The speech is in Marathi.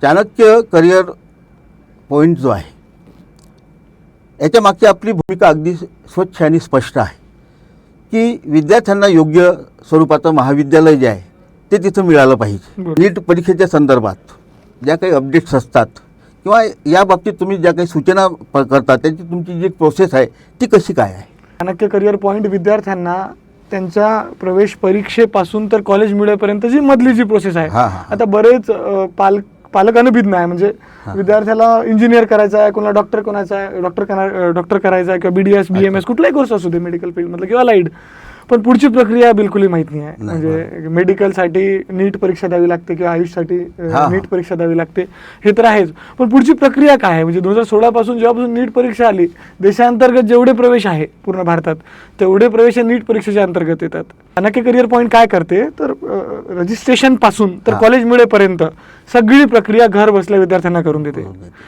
चाणक्य करिअर पॉईंट जो आहे याच्या मागची आपली भूमिका अगदी स्वच्छ आणि स्पष्ट आहे की विद्यार्थ्यांना योग्य स्वरूपाचं महाविद्यालय जे आहे ते तिथं मिळालं पाहिजे. नीट परीक्षेच्या संदर्भात ज्या काही अपडेट्स असतात किंवा या बाबतीत तुम्ही ज्या काही सूचना करता त्याची तुमची जी प्रोसेस आहे ती कशी काय आहे? चाणक्य करिअर पॉईंट विद्यार्थ्यांना त्यांच्या प्रवेश परीक्षेपासून तर कॉलेज मिळेपर्यंतची मधली जी प्रोसेस आहे, आता बरेच पालक अनभिज्ञ आहे. म्हणजे विद्यार्थ्याला इंजिनियर करायचा आहे, कोणाला डॉक्टर करायचा आहे किंवा BDS BMS कुठलाही कोर्स असू दे मेडिकल फील्डमधलं किंवा लाईट, पण पुढची प्रक्रिया बिलकुलही माहीत नाही आहे. म्हणजे मेडिकलसाठी नीट परीक्षा द्यावी लागते किंवा आयुषसाठी नीट परीक्षा द्यावी लागते हे तर आहेच, पण पुढची प्रक्रिया काय आहे? म्हणजे 2016 पासून जेव्हापासून नीट परीक्षा आली, देशांतर्गत जेवढे प्रवेश आहे पूर्ण भारतात तेवढे प्रवेश नीट परीक्षेच्या अंतर्गत येतात. चाणक्य करिअर पॉईंट काय करते तर रजिस्ट्रेशन पासून तर कॉलेज मिळेपर्यंत सगळी प्रक्रिया घर बसल्या विद्यार्थ्यांना करून देते.